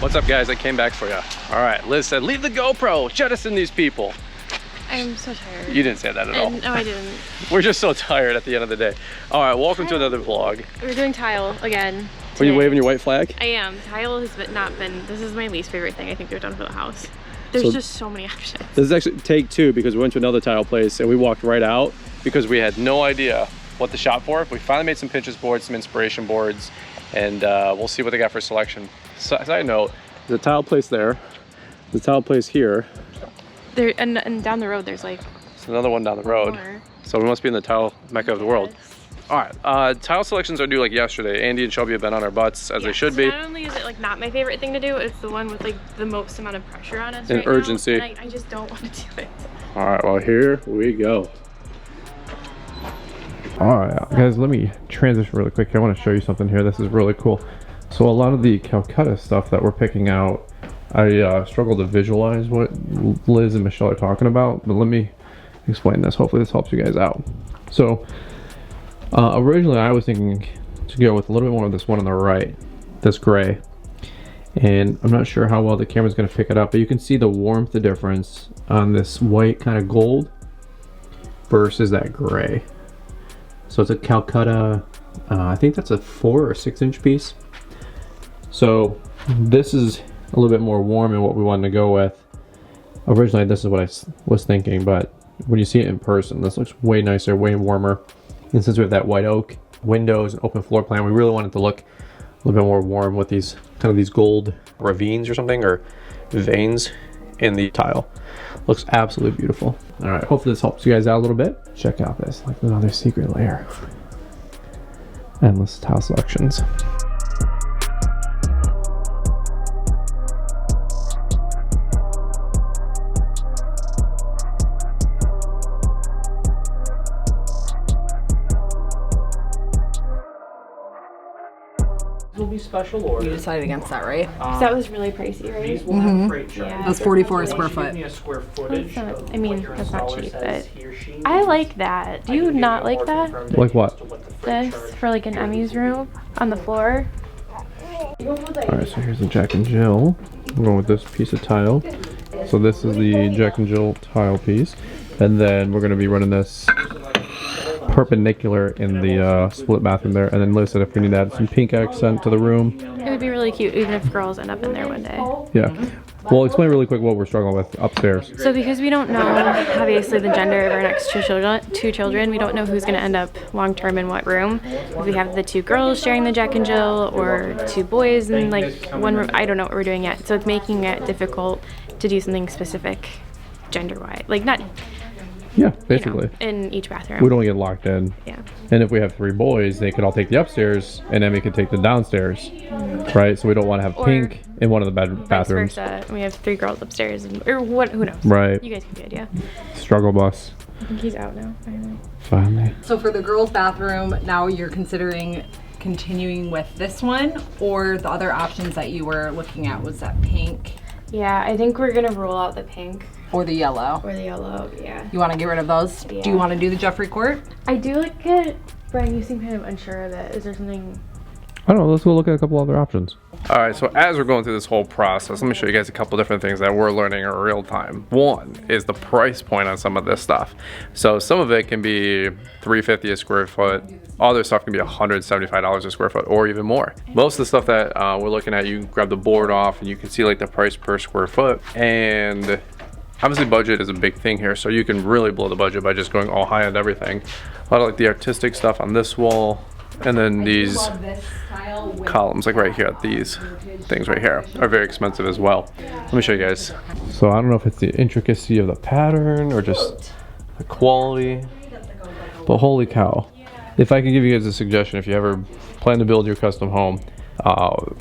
What's up, guys? I came back for you. All right, Liz said, leave the GoPro, jettison these people. I'm so tired. You didn't say that at all. No, I didn't. We're just so tired at the end of the day. All right, welcome to another vlog. We're doing tile again. Are you waving your white flag? I am. Tile has not been, this is my least favorite thing I think they've done for the house. There's just so many options. This is actually take two because we went to another tile place and we walked right out because we had no idea what to shop for. We finally made some Pinterest boards, some inspiration boards, and we'll see what they got for selection. Side note, there's a tile place there, the tile place here. There and down the road there's like another one down the road. More. So we must be in the tile mecca of the world. All right, tile selections are due like yesterday. Andy and Shelby have been on our butts as they should be. Not only is it like not my favorite thing to do, it's the one with like the most amount of pressure on us and right urgency. now, and I just don't want to do it. All right, well here we go. All right, guys, let me transition really quick. I want to show you something here. This is really cool. So a lot of the Calcutta stuff that we're picking out, I struggle to visualize what Liz and Michelle are talking about, but let me explain this. Hopefully this helps you guys out. So originally I was thinking to go with a little bit more of this one on the right, this gray. And I'm not sure how well the camera's going to pick it up, but you can see the warmth, the difference on this white kind of gold versus that gray. So it's a Calcutta, I think that's a 4 or 6 inch piece. So this is a little bit more warm in what we wanted to go with. Originally this is what I was thinking, but when you see it in person, this looks way nicer, way warmer. And since we have that white oak windows and open floor plan, we really wanted to look a little bit more warm with these kind of these gold ravines or something, or veins in the tile. Looks absolutely beautiful. All right, hopefully this helps you guys out a little bit. Check out this, like another secret layer. Endless tile selections. Will be special order. You decided against that, right? That was really pricey, right? These will have freight charges. Yeah. That's 44 a square Give foot. me a square footage. Not, of I mean, what your that's not installer cheap, says but he or she I needs. like that. Do I you can give not a like more that? confirmed Like idea what? as to the freight This charge for like an Emmy's room on the floor. Alright, so here's the Jack and Jill. We're going with this piece of tile. So this is the Jack and Jill tile piece. And then we're going to be running this perpendicular in the split bathroom there. And then Liz said if we need to add some pink accent to the room. It would be really cute even if girls end up in there one day. Yeah. Well, explain really quick what we're struggling with upstairs. So because we don't know, obviously, the gender of our next two children, we don't know who's going to end up long-term in what room. If we have the 2 girls sharing the Jack and Jill, or 2 boys in like one room, I don't know what we're doing yet. So it's making it difficult to do something specific gender-wise. Like not, Yeah, basically. in each bathroom. We don't get locked in. Yeah. And if we have 3 boys, they could all take the upstairs and Emmy could take the downstairs. Right? So we don't want to have Or pink in one of the Vice bathrooms. versa. We have 3 girls upstairs, or what? Who knows? Right. You guys get the idea. Struggle bus. I think he's out now. Finally. Finally. So for the girls' bathroom, now you're considering continuing with this one, or the other options that you were looking at was that pink Yeah, I think we're gonna roll out the pink or the yellow? or the yellow. Yeah. You want to get rid of those? Yeah. Do you want to do the Jeffrey Court? I do like it. Brian, you seem kind of unsure of it. Is there something? I don't know, let's go look at a couple other options. All right, so as we're going through this whole process, let me show you guys a couple different things that we're learning in real time. One is the price point on some of this stuff. So some of it can be $350 a square foot. Other stuff can be $175 a square foot or even more. Most of the stuff that we're looking at, you can grab the board off and you can see like the price per square foot. And obviously budget is a big thing here, so you can really blow the budget by just going all high on everything. A lot of like the artistic stuff on this wall. And then these columns, like right here, these things right here are very expensive as well. Let me show you guys. So I don't know if it's the intricacy of the pattern or just the quality, but holy cow. If I could give you guys a suggestion, if you ever plan to build your custom home,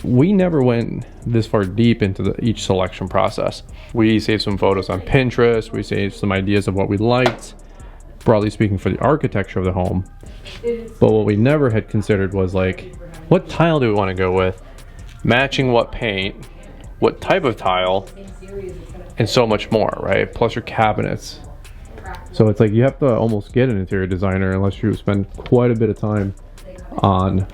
we never went this far deep into each selection process. We saved some photos on Pinterest, we saved some ideas of what we liked, broadly speaking, for the architecture of the home. But what we never had considered was like, what tile do we want to go with? Matching what paint, what type of tile, and so much more, right? Plus your cabinets. So it's like you have to almost get an interior designer unless you spend quite a bit of time on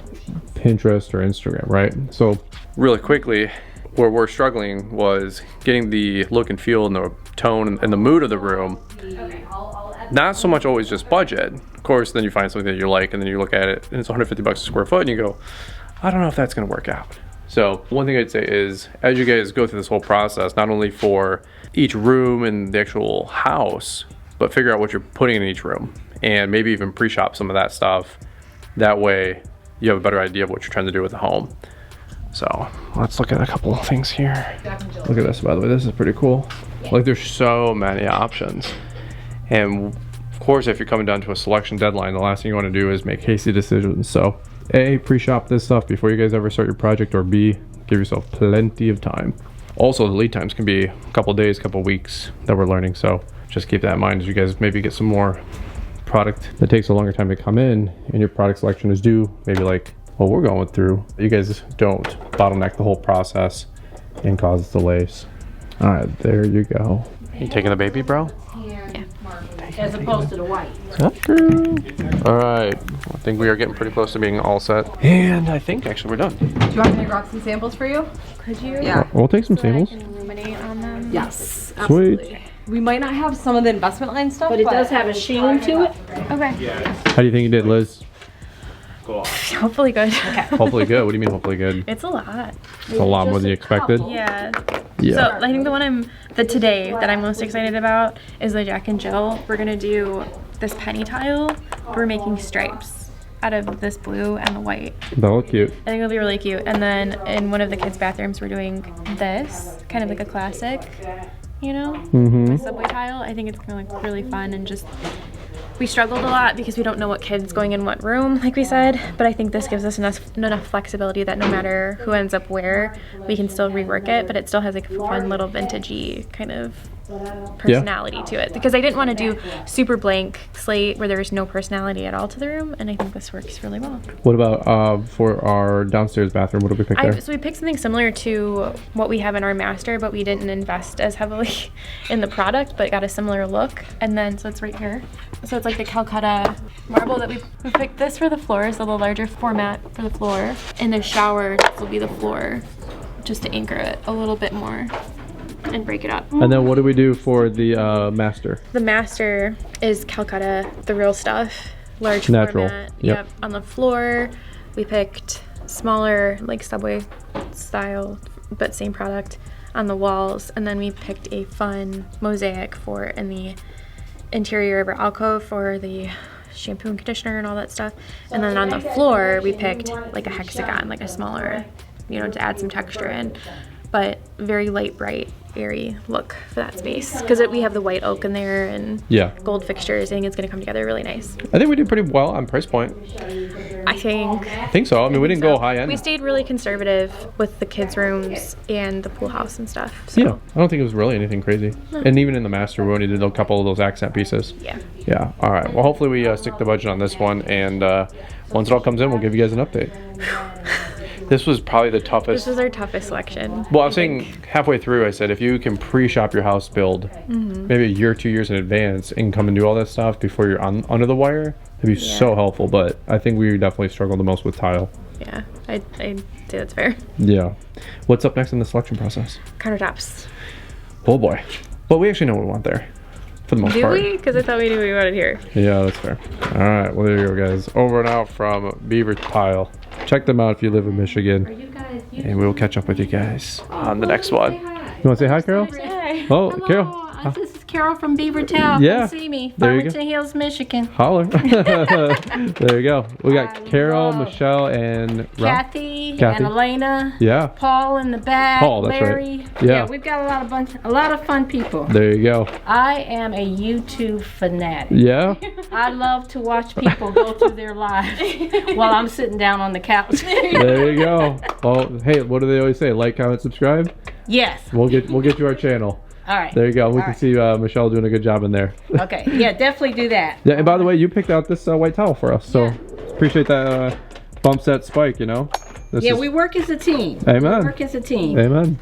Pinterest or Instagram, right? So really quickly, where we're struggling was getting the look and feel and the tone and the mood of the room. Not so much always just budget. Of course, then you find something that you like and then you look at it and it's 150 bucks a square foot and you go, I don't know if that's gonna work out. So one thing I'd say is, as you guys go through this whole process, not only for each room and the actual house, but figure out what you're putting in each room and maybe even pre-shop some of that stuff. That way you have a better idea of what you're trying to do with the home. So let's look at a couple of things here. Look at this, by the way, this is pretty cool. Like there's so many options. And of course, if you're coming down to a selection deadline, the last thing you want to do is make hasty decisions. So A, pre-shop this stuff before you guys ever start your project, or B, give yourself plenty of time. Also, the lead times can be a couple days, couple weeks that we're learning. So just keep that in mind as you guys maybe get some more product that takes a longer time to come in and your product selection is due, maybe like what we're going through. You guys don't bottleneck the whole process and cause delays. All right, there you go. You taking the baby, bro? Yeah. As opposed to the white. All right, I think we are getting pretty close to being all set. And I think actually we're done. Do you want me to grab some samples for you? Could you? Yeah. We'll take some So that I samples. can ruminate on them. Yes. Sweet. We might not have some of the investment line stuff, But it does have a sheen to it. Okay. How do you think you did, Liz? Hopefully good. Hopefully good. What do you mean hopefully good? It's a lot. It's a lot more than you expected. Yeah. Yeah. So I think the today that I'm most excited about is the Jack and Jill. We're gonna do this penny tile. We're making stripes out of this blue and the white. That'll look cute. I think it'll be really cute. And then in one of the kids' bathrooms, we're doing this, kind of like a classic, you know, Mm-hmm. subway tile. I think it's gonna look really fun and just. We struggled a lot because we don't know what kid's going in what room, like we said, but I think this gives us enough flexibility that no matter who ends up where, we can still rework it, but it still has like a fun little vintagey kind of personality to it. Because I didn't want to do super blank slate where there was no personality at all to the room, and I think this works really well. What about for our downstairs bathroom? What did we pick there? So we picked something similar to what we have in our master, but we didn't invest as heavily in the product, but got a similar look. And then, so it's right here. So it's like the Calcutta marble that we picked this for the floor, so the larger format for the floor. And the shower will be the floor, just to anchor it a little bit more and break it up. And then what do we do for the master? The master is Calcutta, the real stuff, large Natural. format. Yep. On the floor, we picked smaller, like Subway style, but same product on the walls. And then we picked a fun mosaic for in the interior of our alcove for the shampoo and conditioner and all that stuff. And then on the floor, we picked like a hexagon, like a smaller, you know, to add some texture in. But very light, bright, airy look for that space. Because we have the white oak in there and Yeah. gold fixtures. I think it's going to come together really nice. I think we did pretty well on price point. I think. I think so. I mean, we didn't go high end. We stayed really conservative with the kids' rooms and the pool house and stuff. So, Yeah, I don't think it was really anything crazy. And even in the master, we only did a couple of those accent pieces. yeah. Yeah. All right. Well, hopefully we stick to the budget on this one, and once it all comes in, we'll give you guys an update. This was probably the toughest. This was our toughest selection. Well, I was saying halfway through, I said if you can pre-shop your house build, maybe a year, 2 years in advance, and come and do all that stuff before you're under the wire, it'd be so helpful. But I think we definitely struggled the most with tile. Yeah, I'd say that's fair. Yeah. What's up next in the selection process? Countertops. Oh boy. But we actually know what we want there, for the most Do part. we? Because I thought we knew what we wanted here. Yeah, that's fair. All right. Well, there you go, guys. Over and out from Beaver Tile. Check them out if you live in Michigan. And we'll catch up with you guys on the next one. You want to say hi, Carol? Hey. Oh, Hello, Carol. this is Carol from Beaver Tile. Yeah. Come see me. There you go. Farmington Hills, Michigan. Holler. There you go. We got Carol, love Michelle, and Kathy Kathy. and Elena. Yeah. Paul in the back. Paul, that's right. Larry. Yeah. We've got a lot of fun people. There you go. I am a YouTube fanatic. Yeah. I love to watch people go through their lives while I'm sitting down on the couch. There you go. Well, hey, what do they always say? Like, comment, subscribe. Yes. We'll get you our channel. All right. There you go. We All can right. see Michelle doing a good job in there. Okay. Yeah, definitely do that. Yeah, and by the way, you picked out this white towel for us, so appreciate that bump set spike, you know? This Yeah, is- we work as a team. Amen. We work as a team. Amen.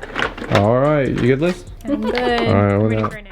All right. You good, Liz? I'm good. All right, we're Ready gonna- for a nap.